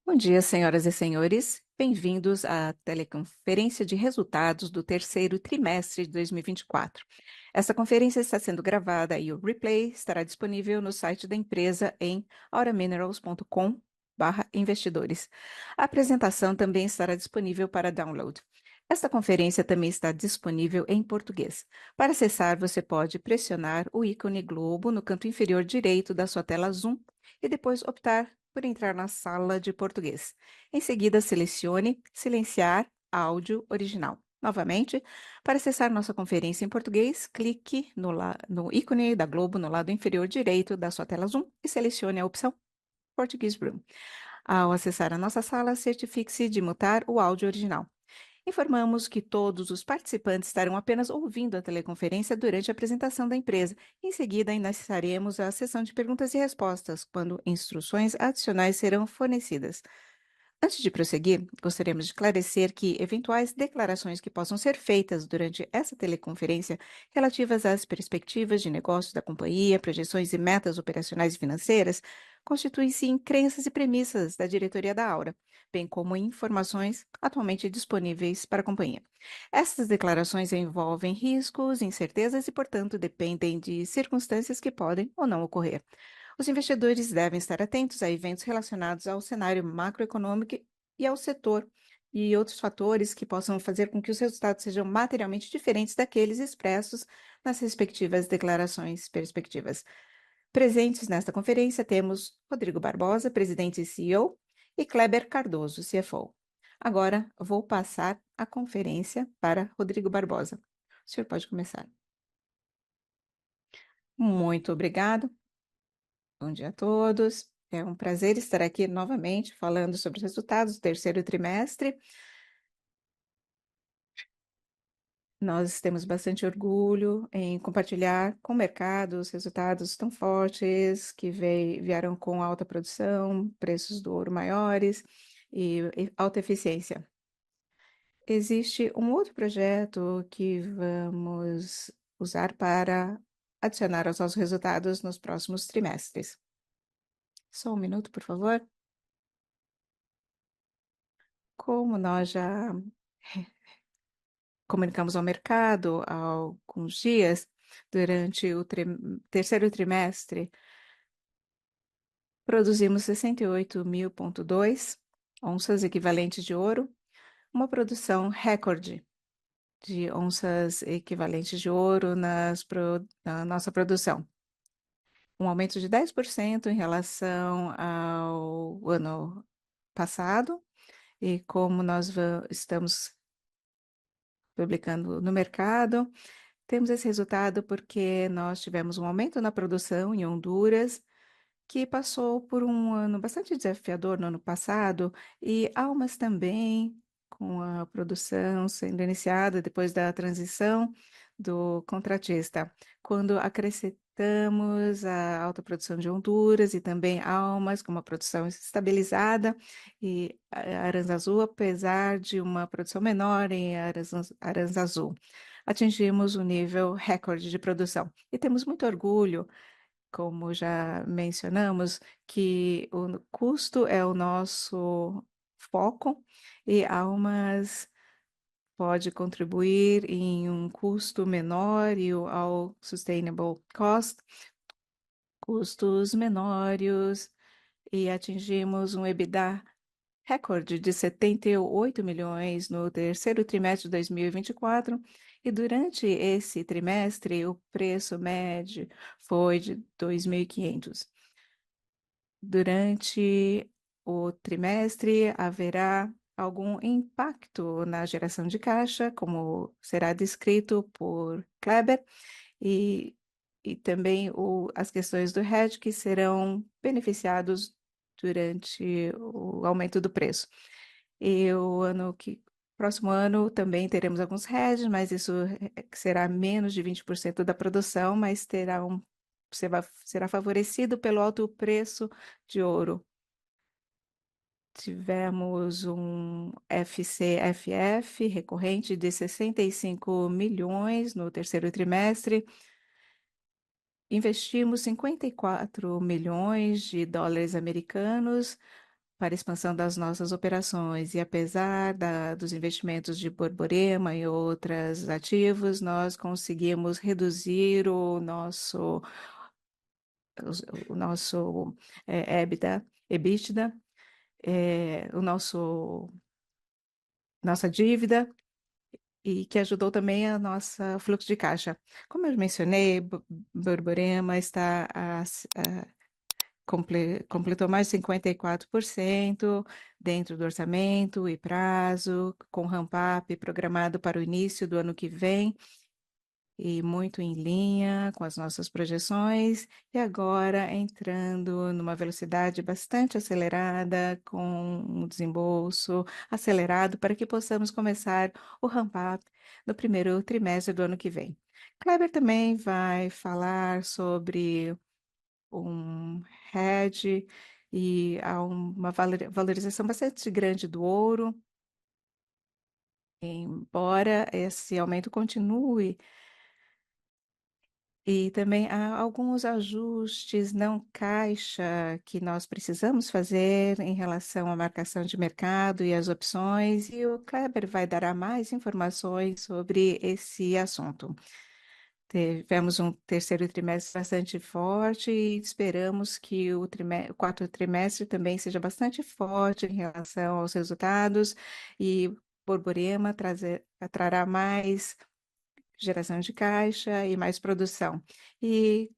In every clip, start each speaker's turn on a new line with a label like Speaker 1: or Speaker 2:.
Speaker 1: Bom dia, senhoras e senhores. Bem-vindos à teleconferência de resultados do terceiro trimestre de 2024. Esta conferência está sendo gravada e o replay estará disponível no site da empresa em auraminerals.com/investidores. A apresentação também estará disponível para download. Esta conferência também está disponível em português. Para acessar, você pode pressionar o ícone Globo no canto inferior direito da sua tela Zoom e depois optar por entrar na sala de português. Em seguida, selecione Silenciar áudio original. Novamente, para acessar nossa conferência em português, clique no ícone da Globo no lado inferior direito da sua tela Zoom e selecione a opção Portuguese Room. Ao acessar a nossa sala, certifique-se de mutar o áudio original. Informamos que todos os participantes estarão apenas ouvindo a teleconferência durante a apresentação da empresa. Em seguida, iniciaremos a sessão de perguntas e respostas, quando instruções adicionais serão fornecidas. Antes de prosseguir, gostaríamos de esclarecer que eventuais declarações que possam ser feitas durante essa teleconferência relativas às perspectivas de negócios da companhia, projeções e metas operacionais e financeiras constituem-se em crenças e premissas da diretoria da Aura, bem como em informações atualmente disponíveis para a companhia. Essas declarações envolvem riscos, incertezas e, portanto, dependem de circunstâncias que podem ou não ocorrer. Os investidores devem estar atentos a eventos relacionados ao cenário macroeconômico e ao setor, e outros fatores que possam fazer com que os resultados sejam materialmente diferentes daqueles expressos nas respectivas declarações perspectivas. Presentes nesta conferência temos Rodrigo Barbosa, presidente e CEO, e Kleber Cardoso, CFO. Agora vou passar a conferência para Rodrigo Barbosa. O senhor pode começar. Muito obrigado. Bom dia a todos. É um prazer estar aqui novamente falando sobre os resultados do terceiro trimestre. Nós temos bastante orgulho em compartilhar com o mercado os resultados tão fortes que vieram com alta produção, preços do ouro maiores e alta eficiência. Existe um outro projeto que vamos usar para adicionar aos nossos resultados nos próximos trimestres. Só um minuto, por favor. Como nós já comunicamos ao mercado há alguns dias, durante o terceiro trimestre, produzimos 68.000,2 onças equivalentes de ouro, uma produção recorde de onças equivalentes de ouro na nossa produção. Um aumento de 10% em relação ao ano passado, e como nós estamos publicando no mercado, temos esse resultado porque nós tivemos um aumento na produção em Honduras, que passou por um ano bastante desafiador no ano passado, e Almas também, com a produção sendo iniciada depois da transição do contratista. Quando acrescentamos a alta produção de Honduras e também Almas, com uma produção estabilizada, e Aranzazu, apesar de uma produção menor em Aranzazu, atingimos um nível recorde de produção. E temos muito orgulho, como já mencionamos, que o custo é o nosso foco e Almas pode contribuir em um custo menor e ao sustainable cost, custos menores, e atingimos um EBITDA recorde de 78 milhões no terceiro trimestre de 2024, e durante esse trimestre o preço médio foi de 2.500. Durante o trimestre haverá algum impacto na geração de caixa, como será descrito por Kleber, e, e também as questões do hedge que serão beneficiados durante o aumento do preço. E próximo ano também teremos alguns hedges, mas isso será menos de 20% da produção, mas será favorecido pelo alto preço de ouro. Tivemos um FCFF recorrente de 65 milhões no terceiro trimestre. Investimos 54 milhões de dólares americanos para a expansão das nossas operações. E apesar dos investimentos de Borborema e outros ativos, nós conseguimos reduzir o nosso EBITDA, o nossa dívida, e que ajudou também a nossa fluxo de caixa. Como eu mencionei, Borborema completou mais de 54% dentro do orçamento e prazo, com ramp-up programado para o início do ano que vem e muito em linha com as nossas projeções, e agora entrando numa velocidade bastante acelerada, com um desembolso acelerado para que possamos começar o ramp-up no primeiro trimestre do ano que vem. Kleber também vai falar sobre um hedge e há uma valorização bastante grande do ouro, embora esse aumento continue. E também há alguns ajustes não caixa que nós precisamos fazer em relação à marcação de mercado e as opções, e o Kleber vai dar mais informações sobre esse assunto. Tivemos um terceiro trimestre bastante forte e esperamos que o quarto trimestre também seja bastante forte em relação aos resultados, e Borborema trará mais geração de caixa e mais produção. E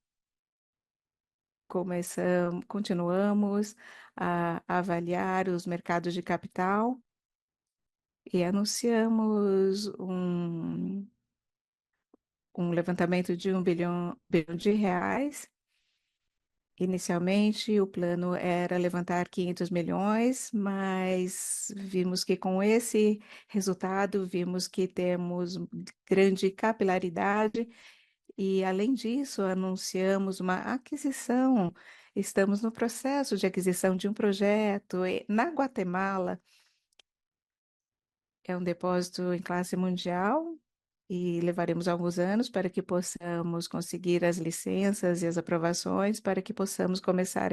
Speaker 1: continuamos a avaliar os mercados de capital e anunciamos um levantamento de bilhão de reais. Inicialmente, o plano era levantar 500 milhões, mas vimos que com esse resultado, vimos que temos grande capilaridade. E, além disso, anunciamos uma aquisição. Estamos no processo de aquisição de um projeto na Guatemala. É um depósito em classe mundial e levaremos alguns anos para que possamos conseguir as licenças e as aprovações para que possamos começar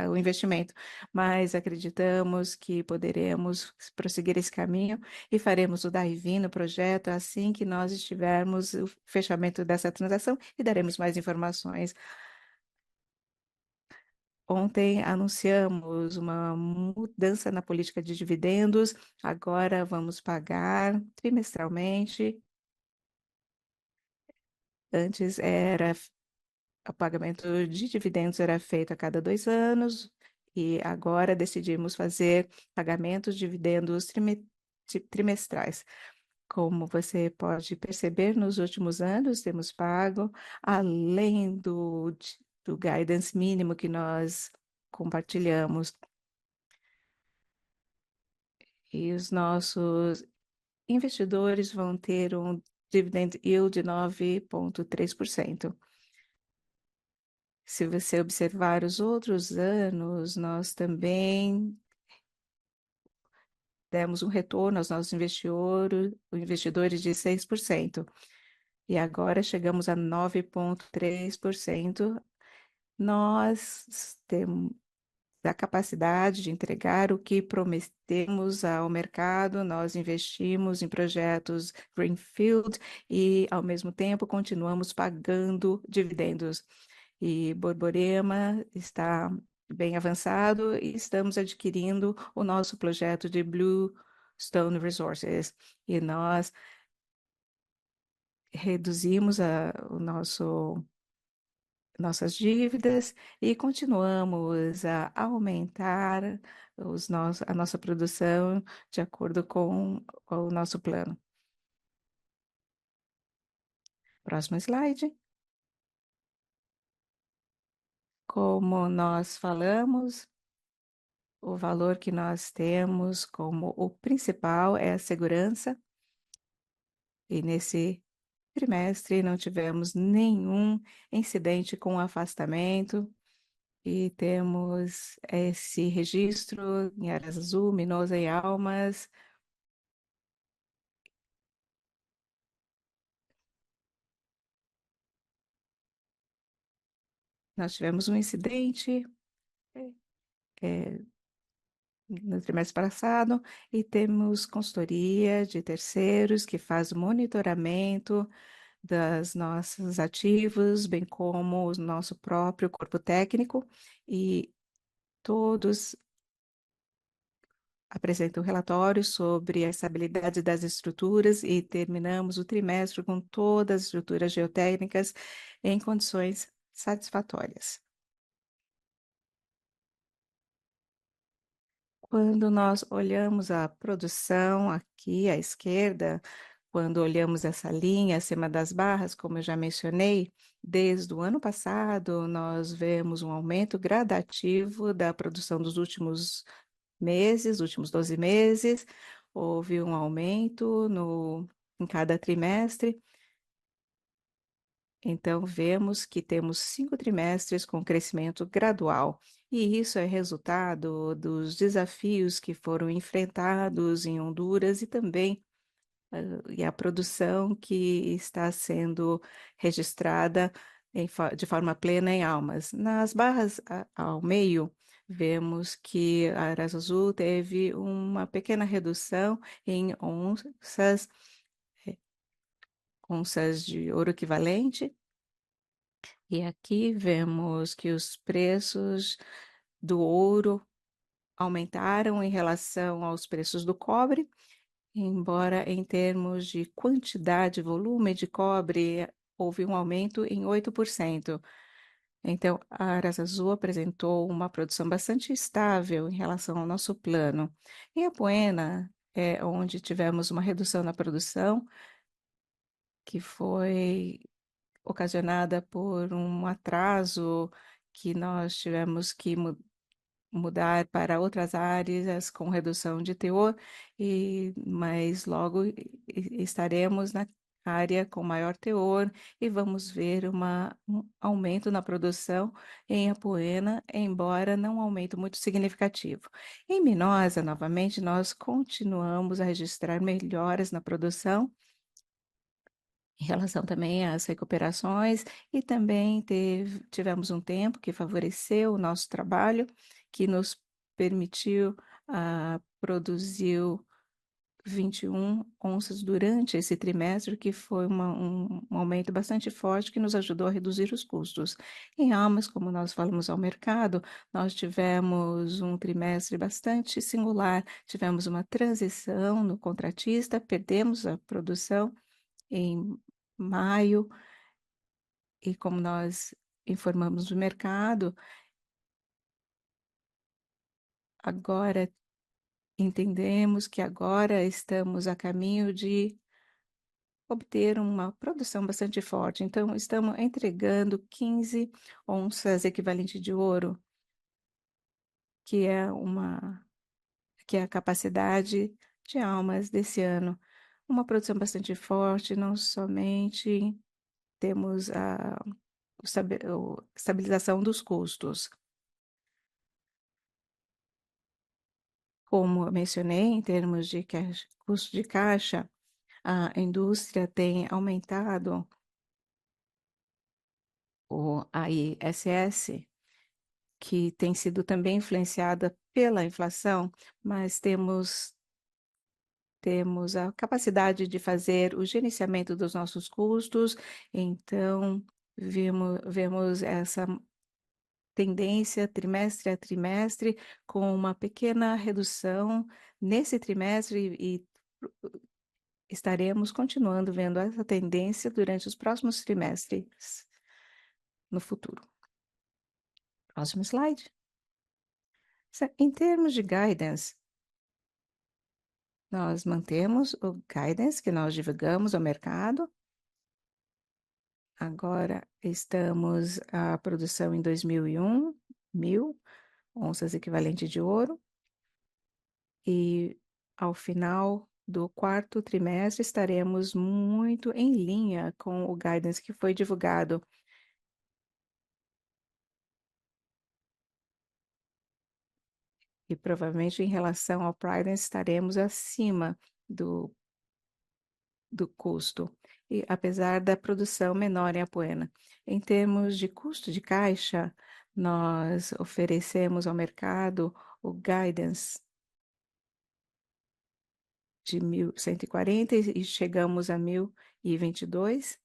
Speaker 1: o investimento. Mas acreditamos que poderemos prosseguir esse caminho e faremos o dive-in no projeto assim que nós estivermos o fechamento dessa transação, e daremos mais informações. Ontem anunciamos uma mudança na política de dividendos. Agora vamos pagar trimestralmente. Antes o pagamento de dividendos era feito a cada 2 anos, e agora decidimos fazer pagamentos de dividendos trimestrais. Como você pode perceber, nos últimos anos temos pago, além do guidance mínimo que nós compartilhamos, e os nossos investidores vão ter um dividend yield de 9,3%. Se você observar os outros anos, nós também demos um retorno aos nossos investidores de 6%. E agora chegamos a 9,3%. Nós temos a capacidade de entregar o que prometemos ao mercado. Nós investimos em projetos Greenfield e, ao mesmo tempo, continuamos pagando dividendos. E Borborema está bem avançado e estamos adquirindo o nosso projeto de Bluestone Resources. E nós reduzimos nossas dívidas e continuamos a aumentar a nossa produção de acordo com o nosso plano. Próximo slide. Como nós falamos, o valor que nós temos como o principal é a segurança, e nesse trimestre não tivemos nenhum incidente com afastamento, e temos esse registro em Arazú, Minosa e Almas. Nós tivemos um incidente, é, no trimestre passado, e temos consultoria de terceiros que faz o monitoramento das nossos ativos, bem como o nosso próprio corpo técnico, e todos apresentam relatórios sobre a estabilidade das estruturas e terminamos o trimestre com todas as estruturas geotécnicas em condições satisfatórias. Quando nós olhamos a produção aqui à esquerda, quando olhamos essa linha acima das barras, como eu já mencionei, desde o ano passado, nós vemos um aumento gradativo da produção dos últimos meses, últimos 12 meses, houve um aumento em cada trimestre. Então, vemos que temos 5 trimestres com crescimento gradual, e isso é resultado dos desafios que foram enfrentados em Honduras e também e a produção que está sendo registrada de forma plena em Almas. Nas barras ao meio, vemos que a Aracaju teve uma pequena redução em onças de ouro equivalente, e aqui vemos que os preços do ouro aumentaram em relação aos preços do cobre. Embora em termos de quantidade, volume de cobre, houve um aumento em 8%. Então, a Araçazú apresentou uma produção bastante estável em relação ao nosso plano. Em Apoena, é onde tivemos uma redução na produção, que foi ocasionada por um atraso que nós tivemos que mudar para outras áreas com redução de teor, mas logo estaremos na área com maior teor e vamos ver um aumento na produção em Apoena, embora não um aumento muito significativo. Em Minosa, novamente, nós continuamos a registrar melhoras na produção em relação também às recuperações, e também tivemos um tempo que favoreceu o nosso trabalho, que nos permitiu produzir 21 onças durante esse trimestre, que foi um aumento bastante forte que nos ajudou a reduzir os custos. Em Almas, como nós falamos ao mercado, nós tivemos um trimestre bastante singular, tivemos uma transição no contratista, perdemos a produção em maio, e como nós informamos o mercado, agora entendemos que agora estamos a caminho de obter uma produção bastante forte. Então, estamos entregando 15 onças equivalente de ouro, que é que é a capacidade de Almas desse ano. Uma produção bastante forte, não somente temos a estabilização dos custos. Como eu mencionei, em termos de custo de caixa, a indústria tem aumentado a ISS, que tem sido também influenciada pela inflação, mas temos a capacidade de fazer o gerenciamento dos nossos custos, então vemos essa tendência trimestre a trimestre, com uma pequena redução nesse trimestre, e estaremos continuando vendo essa tendência durante os próximos trimestres no futuro. Próximo slide. Em termos de guidance, nós mantemos o guidance que nós divulgamos ao mercado. Agora estamos a produção em 2001, 1.000 onças equivalente de ouro, e ao final do quarto trimestre estaremos muito em linha com o guidance que foi divulgado. E provavelmente em relação ao Prudence estaremos acima do, do custo, e apesar da produção menor em Apoena. Em termos de custo de caixa, nós oferecemos ao mercado o guidance de 1.140 e chegamos a 1.022.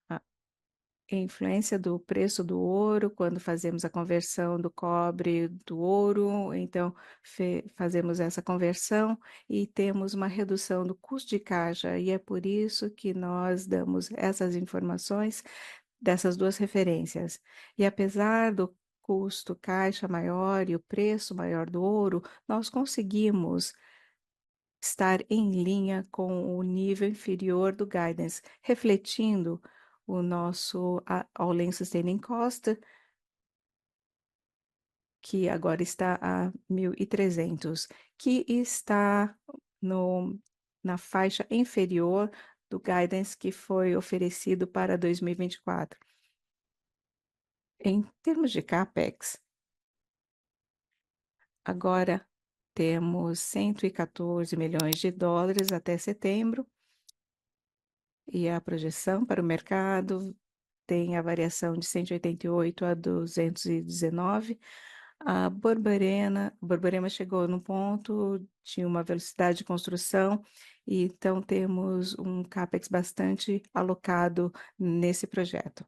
Speaker 1: A influência do preço do ouro, quando fazemos a conversão do cobre do ouro, então fazemos essa conversão e temos uma redução do custo de caixa, e é por isso que nós damos essas informações dessas duas referências. E apesar do custo caixa maior e o preço maior do ouro, nós conseguimos estar em linha com o nível inferior do guidance, refletindo o nosso all-in sustaining cost, que agora está a 1.300, que está no, na faixa inferior do guidance que foi oferecido para 2024. Em termos de CAPEX, agora temos 114 milhões de dólares até setembro, e a projeção para o mercado tem a variação de 188 a 219. A Borborema chegou no ponto de uma velocidade de construção, e então temos um CAPEX bastante alocado nesse projeto.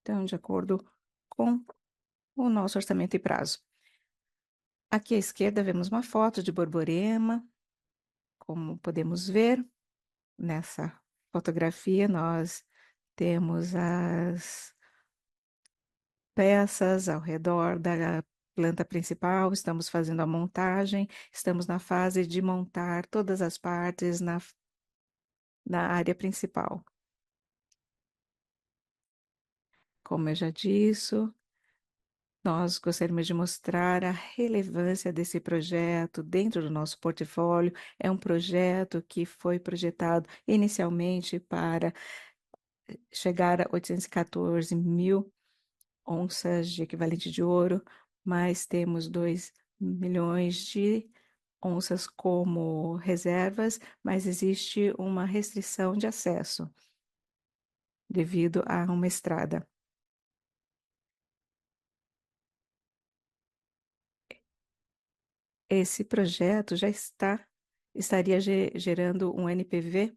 Speaker 1: Então, de acordo com o nosso orçamento e prazo. Aqui à esquerda vemos uma foto de Borborema. Como podemos ver nessa fotografia, nós temos as peças ao redor da planta principal, estamos fazendo a montagem, estamos na fase de montar todas as partes na área principal. Como eu já disse, nós gostaríamos de mostrar a relevância desse projeto dentro do nosso portfólio. É um projeto que foi projetado inicialmente para chegar a 814 mil onças de equivalente de ouro, mas temos 2 milhões de onças como reservas, mas existe uma restrição de acesso devido a uma estrada. Esse projeto já estaria gerando um NPV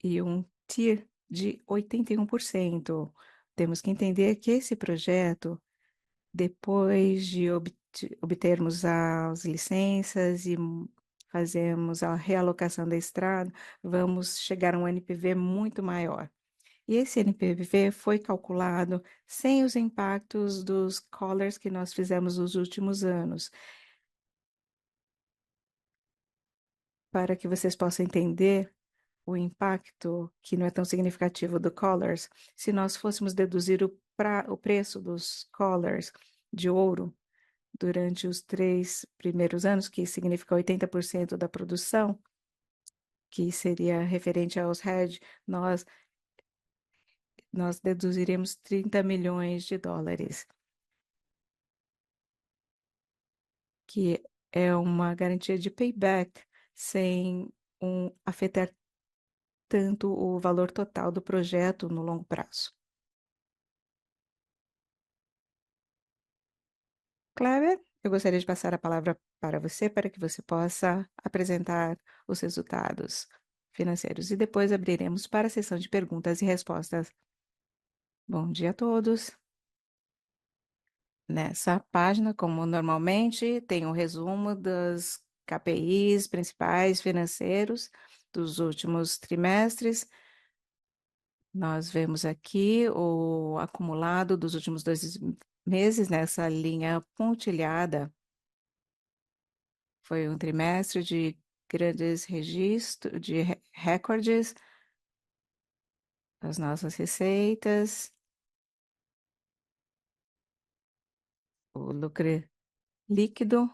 Speaker 1: e um TIR de 81%. Temos que entender que esse projeto, depois de obtermos as licenças e fazermos a realocação da estrada, vamos chegar a um NPV muito maior. E esse NPV foi calculado sem os impactos dos collars que nós fizemos nos últimos anos, para que vocês possam entender o impacto, que não é tão significativo, do collars. Se nós fôssemos deduzir o preço dos collars de ouro durante os 3 primeiros anos, que significa 80% da produção, que seria referente aos hedge, nós deduziremos 30 milhões de dólares, que é uma garantia de payback sem afetar tanto o valor total do projeto no longo prazo. Kleber, eu gostaria de passar a palavra para você, para que você possa apresentar os resultados financeiros, e depois abriremos para a sessão de perguntas e respostas. Bom dia a todos. Nessa página, como normalmente, tem um resumo dos KPIs principais financeiros dos últimos trimestres. Nós vemos aqui o acumulado dos últimos 2 meses nessa linha pontilhada. Foi um trimestre de grandes registros, de recordes, as nossas receitas, o lucro líquido,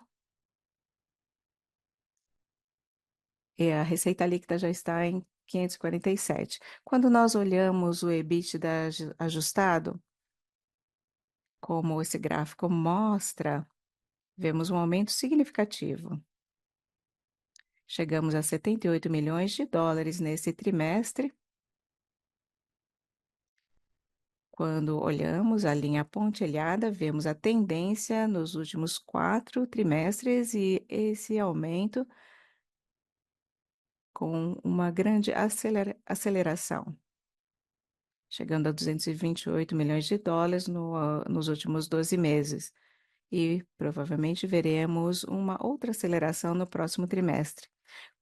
Speaker 1: e a receita líquida já está em 547. Quando nós olhamos o EBITDA ajustado, como esse gráfico mostra, vemos um aumento significativo. Chegamos a 78 milhões de dólares nesse trimestre, Quando olhamos a linha pontilhada, vemos a tendência nos últimos 4 trimestres e esse aumento com uma grande aceleração, chegando a 228 milhões de dólares nos últimos 12 meses. E provavelmente veremos uma outra aceleração no próximo trimestre.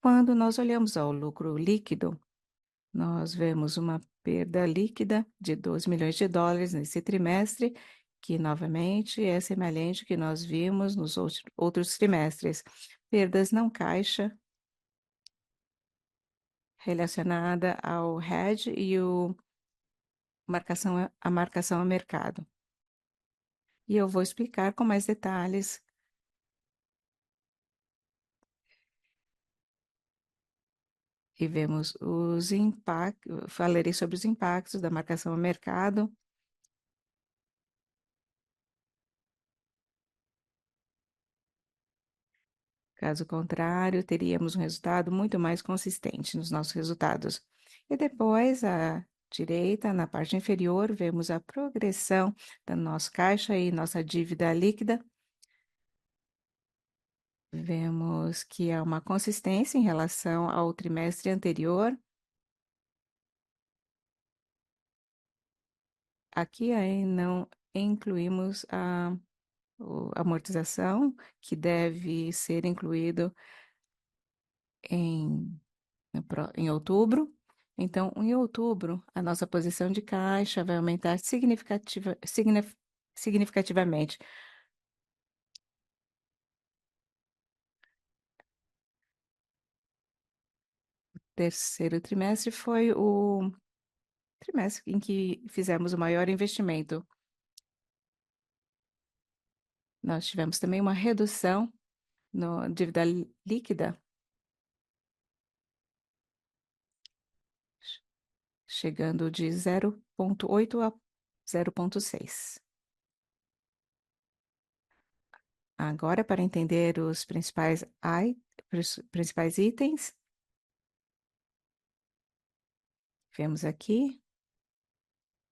Speaker 1: Quando nós olhamos ao lucro líquido, nós vemos uma perda líquida de 12 milhões de dólares nesse trimestre, que novamente é semelhante ao que nós vimos nos outros trimestres. Perdas não caixa relacionada ao hedge e a marcação a mercado. E eu vou explicar com mais detalhes e vemos os impactos, falarei sobre os impactos da marcação a mercado. Caso contrário, teríamos um resultado muito mais consistente nos nossos resultados. E depois, à direita, na parte inferior, vemos a progressão da nossa caixa e nossa dívida líquida. Vemos que há uma consistência em relação ao trimestre anterior. Aqui aí não incluímos a amortização, que deve ser incluído em em outubro. Então, em outubro, a nossa posição de caixa vai aumentar significativamente. O terceiro trimestre foi o trimestre em que fizemos o maior investimento. Nós tivemos também uma redução na dívida líquida, chegando de 0,8 a 0,6. Agora, para entender os principais itens, vemos aqui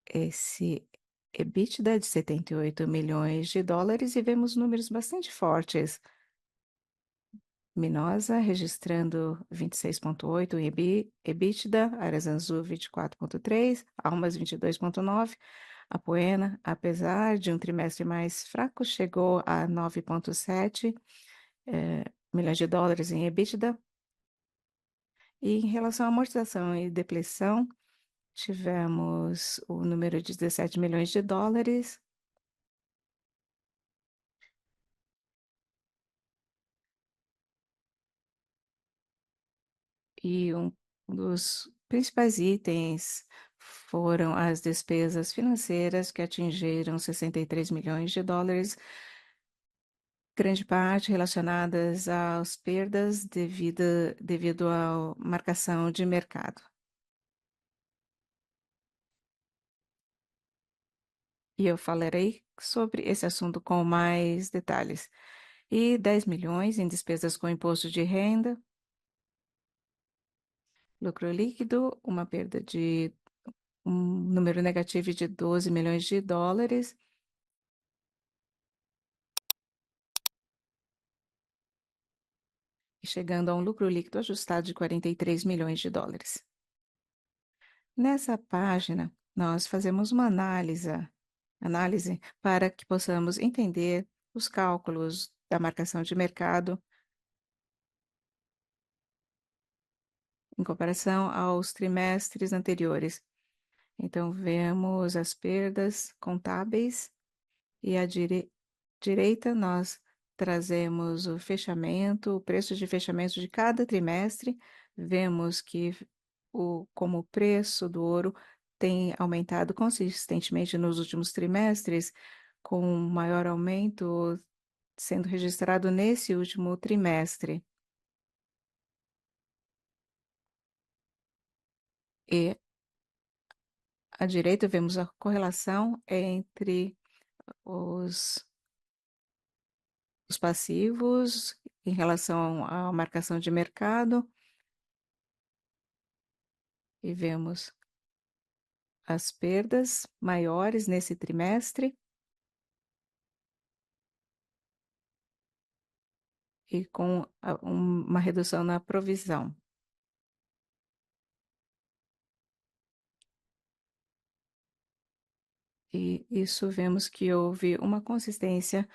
Speaker 1: esse EBITDA de 78 milhões de dólares e vemos números bastante fortes. Minosa registrando 26,8 em EBITDA, Arezzo 24,3, Almas 22,9. Apoena, apesar de um trimestre mais fraco, chegou a 9,7 milhões de dólares em EBITDA. E em relação à amortização e depreciação, tivemos o número de 17 milhões de dólares. E um dos principais itens foram as despesas financeiras, que atingiram 63 milhões de dólares, grande parte relacionadas às perdas devido à marcação de mercado. E eu falarei sobre esse assunto com mais detalhes. E 10 milhões em despesas com imposto de renda, lucro líquido, uma perda de um número negativo de 12 milhões de dólares. E chegando a um lucro líquido ajustado de 43 milhões de dólares. Nessa página, nós fazemos uma análise para que possamos entender os cálculos da marcação de mercado em comparação aos trimestres anteriores. Então, vemos as perdas contábeis e à direita nós trazemos o fechamento, o preço de fechamento de cada trimestre. Vemos que como o preço do ouro tem aumentado consistentemente nos últimos trimestres, com um maior aumento sendo registrado nesse último trimestre. E à direita vemos a correlação entre os, os passivos em relação à marcação de mercado e vemos as perdas maiores nesse trimestre e com uma redução na provisão. E isso vemos que houve uma consistência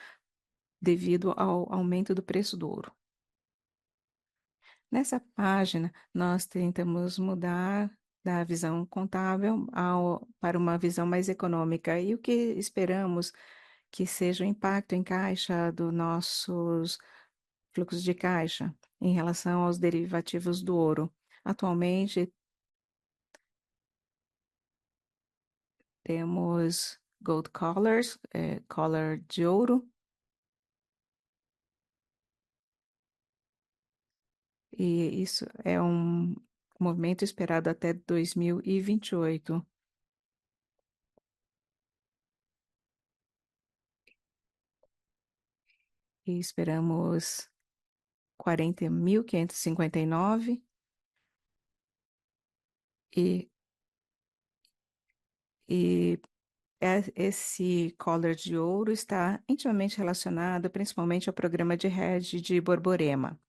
Speaker 1: devido ao aumento do preço do ouro. Nessa página, nós tentamos mudar da visão contábil para uma visão mais econômica e o que esperamos que seja o impacto em caixa dos nossos fluxos de caixa em relação aos derivativos do ouro. Atualmente, temos gold collars, collar de ouro, e isso é um movimento esperado até 2028. E esperamos 40.559 e, e esse collar de ouro está intimamente relacionado principalmente ao programa de hedge de Borborema.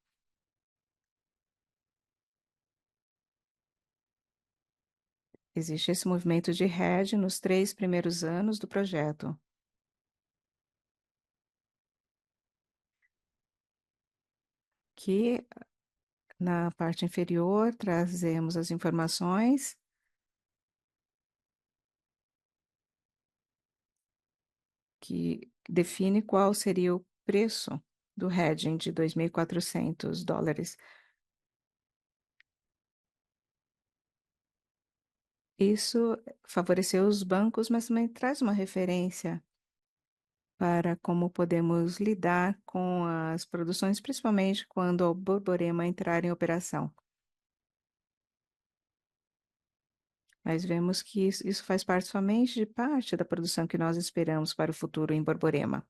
Speaker 1: Existe esse movimento de hedge nos 3 primeiros anos do projeto, que na parte inferior trazemos as informações que define qual seria o preço do hedging de US$ 2.400. Isso favoreceu os bancos, mas também traz uma referência para como podemos lidar com as produções, principalmente quando o Borborema entrar em operação. Mas vemos que isso faz parte somente de parte da produção que nós esperamos para o futuro em Borborema.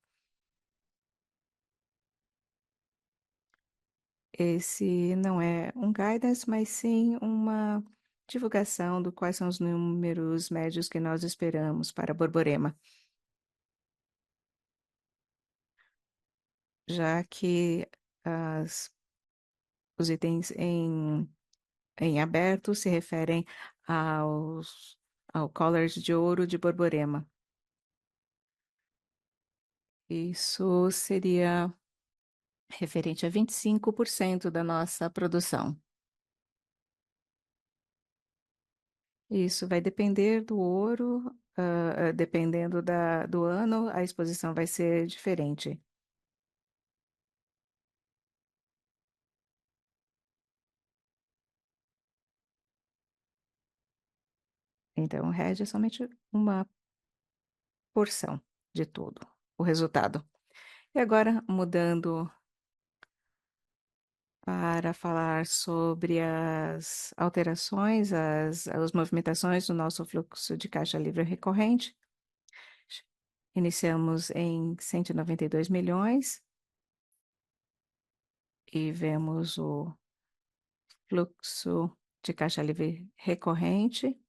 Speaker 1: Esse não é um guidance, mas sim uma divulgação do quais são os números médios que nós esperamos para Borborema, já que os itens em aberto se referem ao collars de ouro de Borborema. Isso seria referente a 25% da nossa produção. Isso vai depender do ouro, dependendo do ano, a exposição vai ser diferente. Então, o hedge é somente uma porção de tudo, o resultado. E agora, mudando para falar sobre as alterações, as movimentações do nosso fluxo de caixa livre recorrente. Iniciamos em 192 milhões e vemos o fluxo de caixa livre recorrente.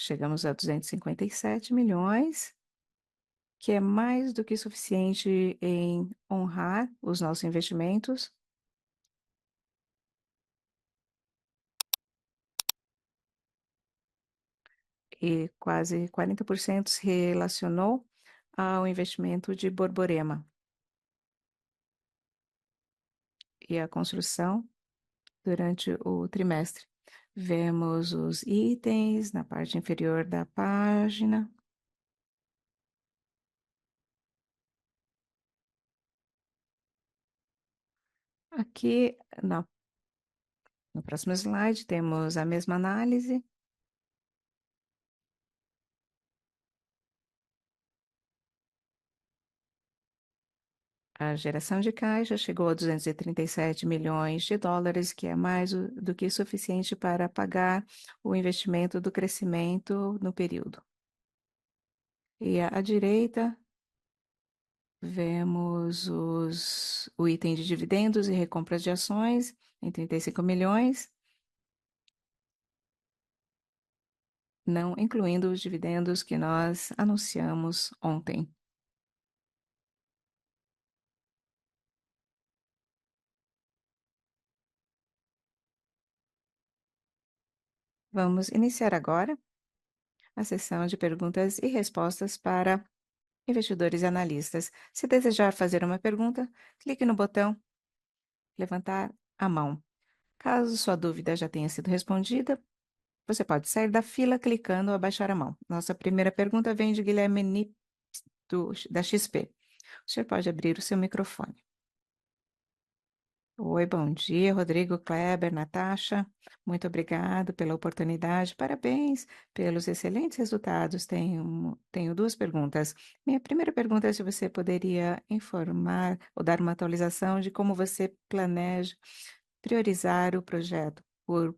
Speaker 1: Chegamos a 257 milhões, que é mais do que suficiente em honrar os nossos investimentos. E quase 40% se relacionou ao investimento de Borborema e a construção durante o trimestre. Vemos os itens na parte inferior da página. Aqui, no próximo slide, temos a mesma análise. A geração de caixa chegou a 237 milhões de dólares, que é mais do que suficiente para pagar o investimento do crescimento no período. E à direita, Vemos o item de dividendos e recompras de ações em 35 milhões, não incluindo os dividendos que nós anunciamos ontem. Vamos iniciar agora a sessão de perguntas e respostas para investidores e analistas. Se desejar fazer uma pergunta, clique no botão levantar a mão. Caso sua dúvida já tenha sido respondida, você pode sair da fila clicando ou abaixar a mão. Nossa primeira pergunta vem de Guilherme Nip, da XP. O senhor pode abrir o seu microfone. Oi, bom dia, Rodrigo, Kleber, Natasha. Muito obrigado pela oportunidade. Parabéns pelos excelentes resultados. Tenho duas perguntas. Minha primeira pergunta é se você poderia informar ou dar uma atualização de como você planeja priorizar o projeto por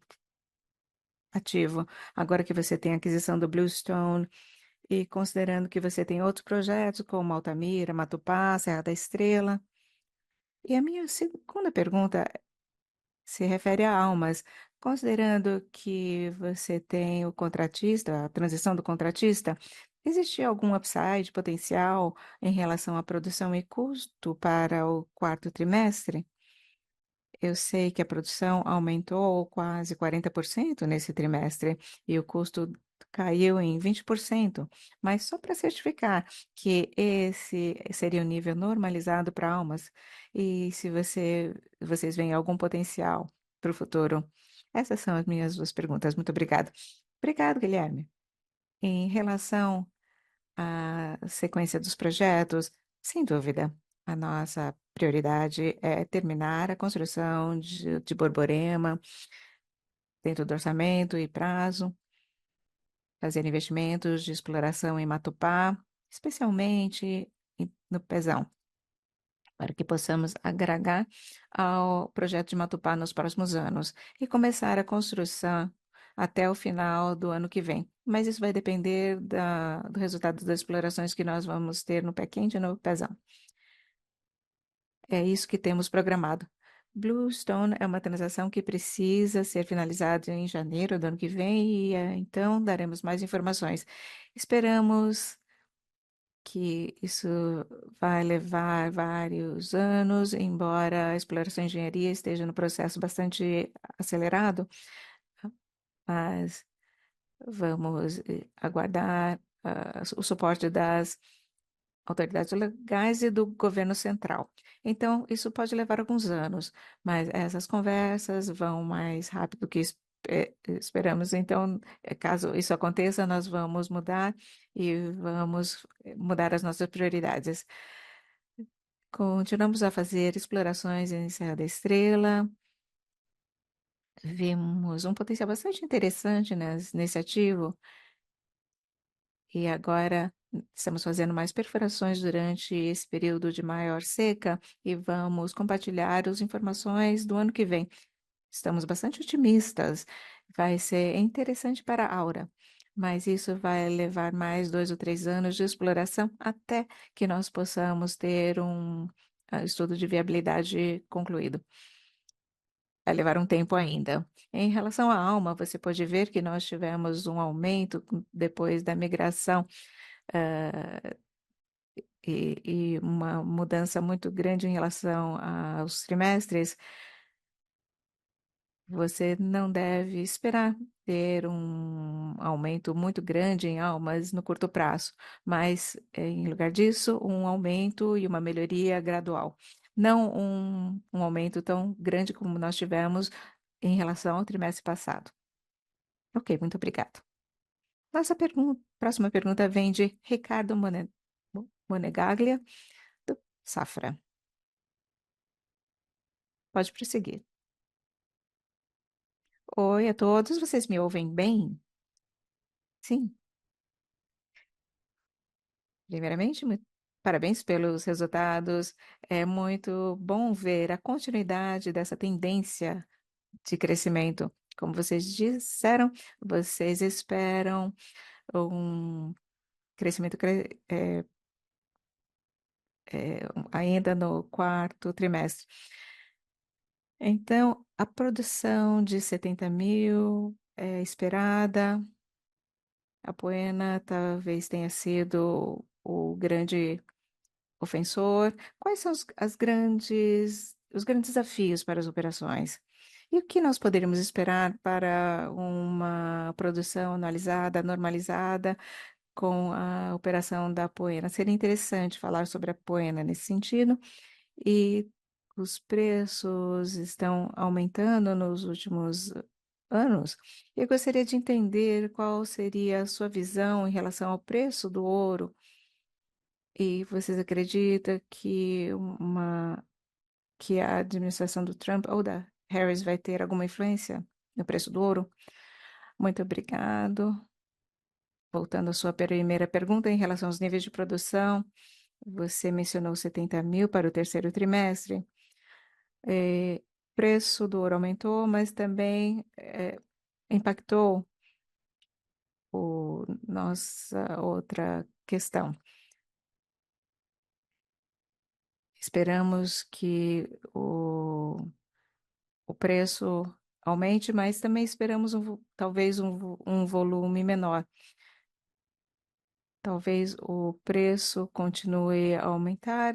Speaker 1: ativo, agora que você tem a aquisição do Bluestone e considerando que você tem outros projetos como Altamira, Matupá, Serra da Estrela. E a minha segunda pergunta se refere a Almas, considerando que você tem o contratista, a transição do contratista, existe algum upside potencial em relação à produção e custo para o quarto trimestre? Eu sei que a produção aumentou quase 40% nesse trimestre e o custo caiu em 20%, mas só para certificar que esse seria o nível normalizado para almas e se vocês veem algum potencial para o futuro. Essas são as minhas duas perguntas. Muito obrigada. Obrigado, Guilherme. Em relação a sequência dos projetos, sem dúvida, a nossa prioridade é terminar a construção de Borborema dentro do orçamento e prazo, fazer investimentos de exploração em Matupá, especialmente no Pezão, para que possamos agregar ao projeto de Matupá nos próximos anos e começar a construção até o final do ano que vem. Mas isso vai depender do resultado das explorações que nós vamos ter no Pé Quente e no Pezão. É isso que temos programado. Bluestone é uma transação que precisa ser finalizada em janeiro do ano que vem e então daremos mais informações. Esperamos que isso vai levar vários anos, embora a exploração e engenharia esteja no processo bastante acelerado, mas vamos aguardar o suporte das autoridades legais e do governo central. Então, isso pode levar alguns anos, mas essas conversas vão mais rápido que esperamos. Então, caso isso aconteça, nós vamos mudar e vamos mudar as nossas prioridades. Continuamos a fazer explorações em Serra da Estrela. Vimos um potencial bastante interessante nesse ativo. E agora estamos fazendo mais perfurações durante esse período de maior seca e vamos compartilhar as informações do ano que vem. Estamos bastante otimistas. Vai ser interessante para a Aura, mas isso vai levar mais 2 ou 3 anos de exploração até que nós possamos ter um estudo de viabilidade concluído. Vai levar um tempo ainda. Em relação à alma, você pode ver que nós tivemos um aumento depois da migração eh, e uma mudança muito grande em relação aos trimestres, você não deve esperar ter um aumento muito grande em almas no curto prazo, mas, em lugar disso, um aumento e uma melhoria gradual. Não um aumento tão grande como nós tivemos em relação ao trimestre passado. Ok, muito obrigado. Próxima pergunta vem de Ricardo Monegaglia, do Safra. Pode prosseguir. Oi a todos, vocês me ouvem bem? Sim. Primeiramente, parabéns pelos resultados. É muito bom ver a continuidade dessa tendência de crescimento. Como vocês disseram, vocês esperam um crescimento ainda no quarto trimestre. Então, a produção de 70 mil é esperada. A Apoena talvez tenha sido o grande ofensor. Quais são os grandes desafios para as operações? E o que nós poderíamos esperar para uma produção analisada, normalizada com a operação da Apoena? Seria interessante falar sobre a Apoena nesse sentido. E os preços estão aumentando nos últimos anos. Eu gostaria de entender qual seria a sua visão em relação ao preço do ouro. E vocês acreditam que a administração do Trump ou da Harris vai ter alguma influência no preço do ouro? Muito obrigado. Voltando à sua primeira pergunta em relação aos níveis de produção, você mencionou 70 mil para o terceiro trimestre. Eh, Preço do ouro aumentou, mas também impactou nossa outra questão. Esperamos que o preço aumente, mas também esperamos talvez um volume menor. Talvez o preço continue a aumentar